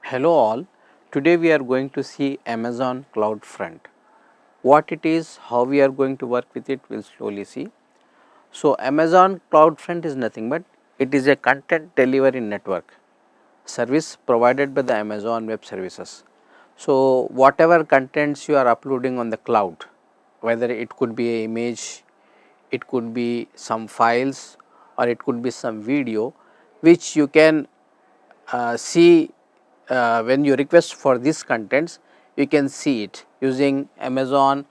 Hello all, today we are going to see Amazon CloudFront. What it is, how we are going to work with it, we will slowly see. So, Amazon CloudFront is nothing but it is a content delivery network service provided by the Amazon Web Services. So, whatever contents you are uploading on the cloud, whether it could be an image, it could be some files or it could be some video which you can see when you request for these contents, you can see it using Amazon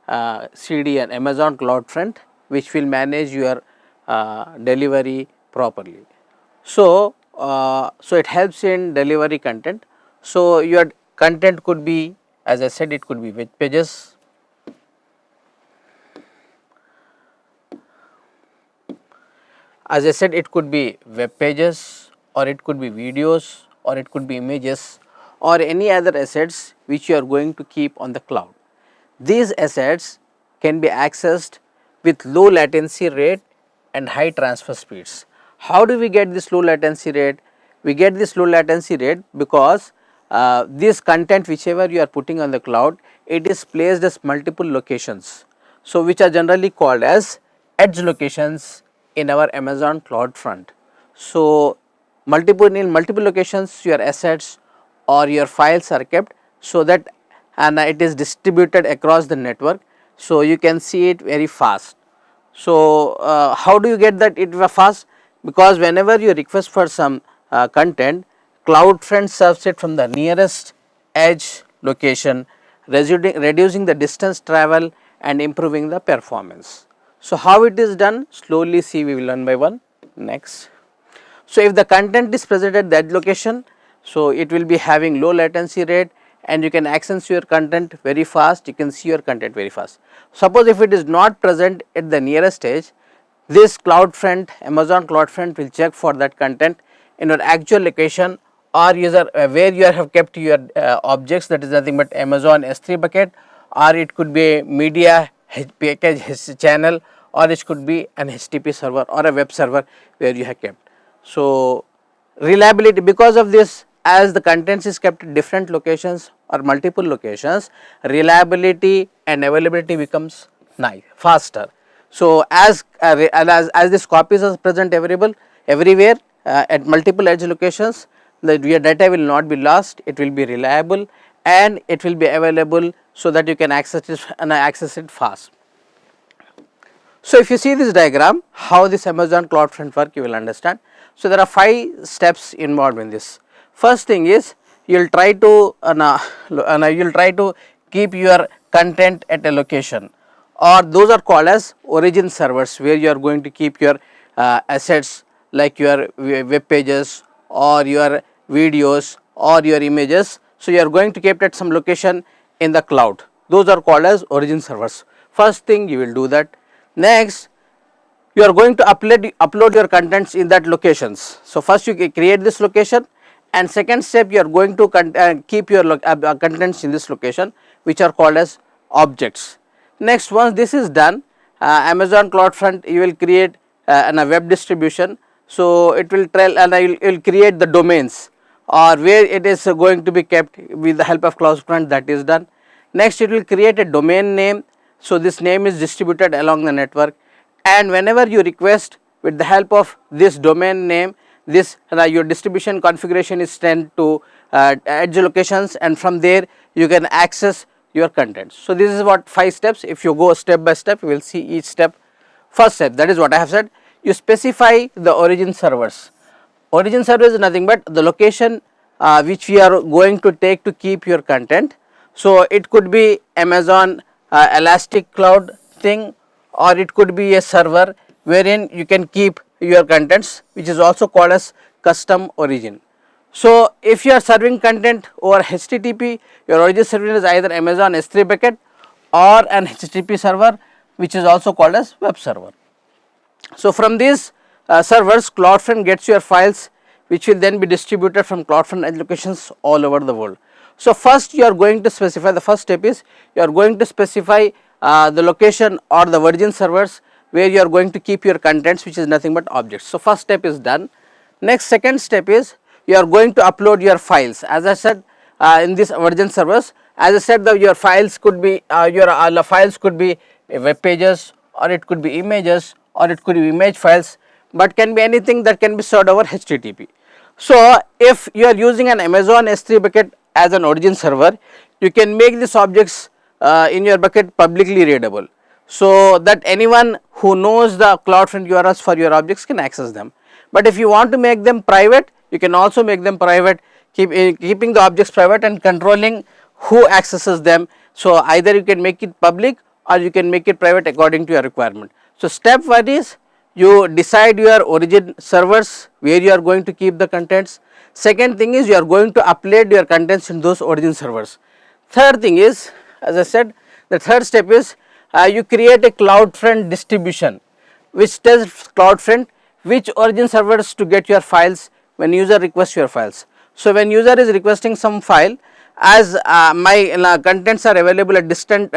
CDN, Amazon CloudFront, which will manage your delivery properly. So, it helps in delivery content. So, your content could be, as I said, it could be web pages, as I said, it could be web pages or it could be videos or it could be images or any other assets which you are going to keep on the cloud. These assets can be accessed with low latency rate and high transfer speeds. How do we get this low latency rate? We get this low latency rate because this content whichever you are putting on the cloud, it is placed as multiple locations. So, which are generally called as edge locations in our Amazon CloudFront. So, in multiple locations your assets or your files are kept, so that and it is distributed across the network. So, you can see it very fast. So, how do you get that it was fast? Because whenever you request for some content, CloudFront serves it from the nearest edge location, reducing the distance travel and improving the performance. So, how it is done? Slowly see, we will learn by one. Next. So, if the content is present at that location, so it will be having low latency rate and you can access your content very fast, you can see your content very fast. Suppose if it is not present at the nearest edge, this CloudFront, Amazon CloudFront will check for that content in your actual location or user where you have kept your objects, that is nothing but Amazon S3 bucket, or it could be a media package channel, or it could be an HTTP server or a web server where you have kept. So, reliability, because of this, as the contents is kept at different locations or multiple locations, reliability and availability becomes faster. So, as this copies are present everywhere at multiple edge locations, your data will not be lost, it will be reliable and it will be available, so that you can access it fast. So, if you see this diagram, how this Amazon CloudFront work, you will understand. So, there are 5 steps involved in this. First thing is, you will try to keep your content at a location, or those are called as origin servers, where you are going to keep your assets like your web pages or your videos or your images. So, you are going to keep it at some location in the cloud, those are called as origin servers. First thing you will do that. Next, you are going to upload your contents in that locations. So, first you create this location, and second step you are going to keep your contents in this location, which are called as objects. Next, once this is done, Amazon CloudFront, you will create a web distribution. So, it will tell and you will create the domains or where it is going to be kept with the help of CloudFront, that is done. Next, it will create a domain name. So, this name is distributed along the network, and whenever you request with the help of this domain name, this your distribution configuration is sent to edge locations, and from there you can access your content. So, this is what 5 steps. If you go step by step, you will see each step. First step, that is what I have said, you specify the origin servers. Origin server is nothing but the location which we are going to take to keep your content. So, it could be Amazon Elastic Cloud thing, or it could be a server wherein you can keep your contents, which is also called as custom origin. So, if you are serving content over HTTP, your origin server is either Amazon S3 bucket or an HTTP server, which is also called as web server. So, from these servers, CloudFront gets your files, which will then be distributed from CloudFront edge locations all over the world. So, first you are going to specify, the first step is you are going to specify the location or the origin servers where you are going to keep your contents, which is nothing but objects. So, first step is done. Next, second step is you are going to upload your files. As I said, in this origin servers, as I said, your files could be web pages, or it could be images, or it could be image files, but can be anything that can be served over HTTP. So, if you are using an Amazon S3 bucket as an origin server, you can make these objects in your bucket publicly readable, so that anyone who knows the CloudFront URLs for your objects can access them. But if you want to make them private, you can also make them private, keeping the objects private and controlling who accesses them. So, either you can make it public or you can make it private according to your requirement. So, step 1 is you decide your origin servers where you are going to keep the contents. Second thing is you are going to upload your contents in those origin servers. Third thing is, as I said, the third step is you create a CloudFront distribution which tells CloudFront which origin servers to get your files when user requests your files. So, when user is requesting some file, as my contents are available at different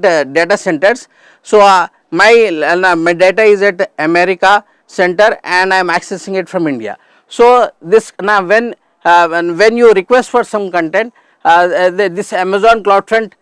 data centers. So, my data is at America center and I am accessing it from India. So, this now when you request for some content, this Amazon CloudFront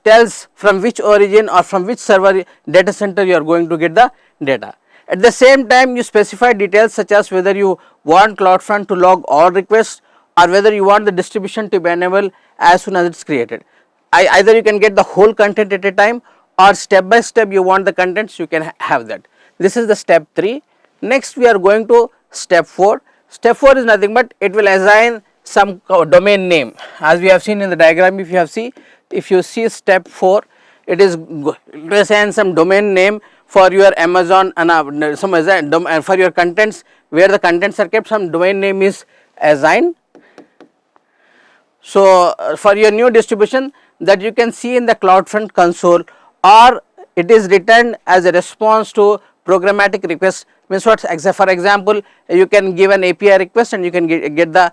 tells from which origin or from which server data center you are going to get the data. At the same time, you specify details such as whether you want CloudFront to log all requests or whether you want the distribution to be enabled as soon as it is created. Either you can get the whole content at a time, or step by step you want the contents, you can have that. This is the step 3. Next we are going to step 4. Step 4 is nothing but it will assign some domain name, as we have seen in the diagram. If you see step 4, it is to assign some domain name for your Amazon and for your contents, where the contents are kept, some domain name is assigned. So, for your new distribution that you can see in the CloudFront console, or it is written as a response to programmatic request. Means what? For example, you can give an API request and you can get the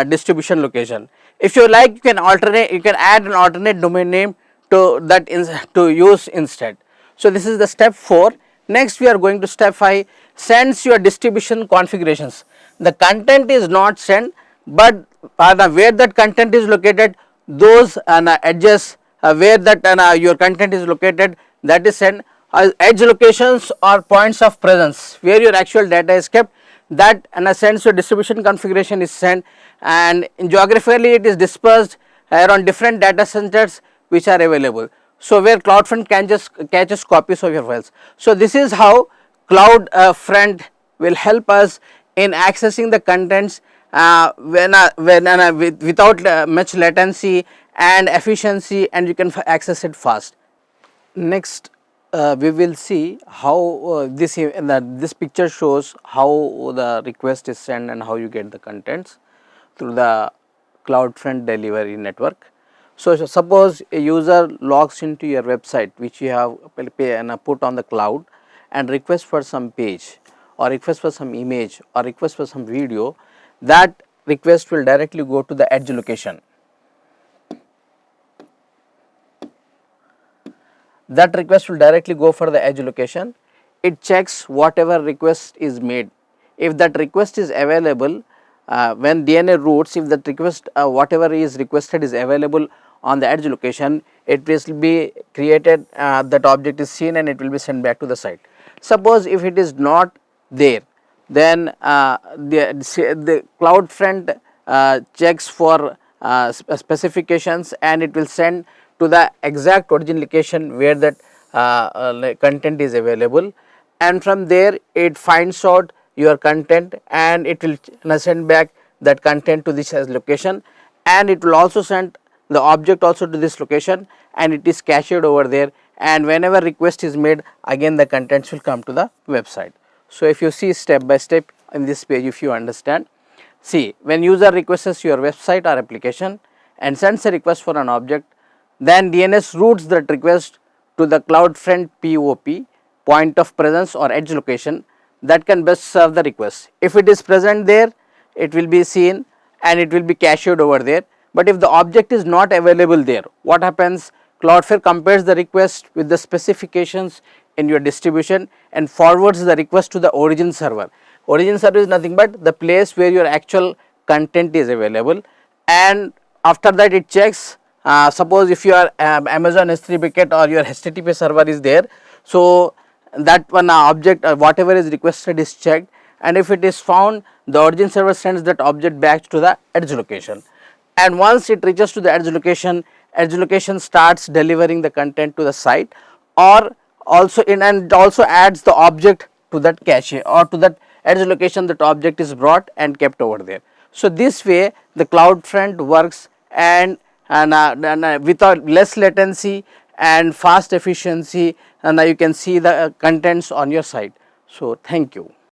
distribution location. If you like, you can add an alternate domain name to that to use instead. So, this is the step 4. Next we are going to step 5, sends your distribution configurations. The content is not sent, but where that content is located, those edges where that your content is located, that is sent. Edge locations or points of presence where your actual data is kept, that sends your distribution configuration is sent, and geographically it is dispersed around different data centers which are available. So, where CloudFront can just catches copies of your files. So, this is how CloudFront will help us in accessing the contents without much latency and efficiency, and you can access it fast. Next we will see how this picture shows how the request is sent and how you get the contents through the CloudFront delivery network. So, suppose a user logs into your website which you have put on the cloud and requests for some page, or request for some image, or request for some video, that request will directly go to the edge location. That request will directly go for the edge location. It checks whatever request is made. If that request is available, when DNA routes, if that request whatever is requested is available on the edge location, it will be created, that object is seen and it will be sent back to the site. Suppose if it is not there, then the CloudFront checks for specifications and it will send to the exact origin location where that content is available, and from there it finds out your content and it will send back that content to this location, and it will also send the object also to this location, and it is cached over there, and whenever request is made, again the contents will come to the website. So, if you see step by step in this page, if you understand, see, when user requests your website or application and sends a request for an object, then DNS routes that request to the CloudFront POP, point of presence or edge location, that can best serve the request. If it is present there, it will be seen and it will be cached over there. But if the object is not available there, what happens? Cloudflare compares the request with the specifications in your distribution and forwards the request to the origin server. Origin server is nothing but the place where your actual content is available, and after that it checks, suppose if your Amazon S3 bucket or your HTTP server is there, so that one object whatever is requested is checked, and if it is found, the origin server sends that object back to the edge location, and once it reaches to the edge location starts delivering the content to the site, or also and also adds the object to that cache or to that edge location that object is brought and kept over there. So this way the CloudFront works, and without less latency and fast efficiency, and you can see the contents on your site. So thank you.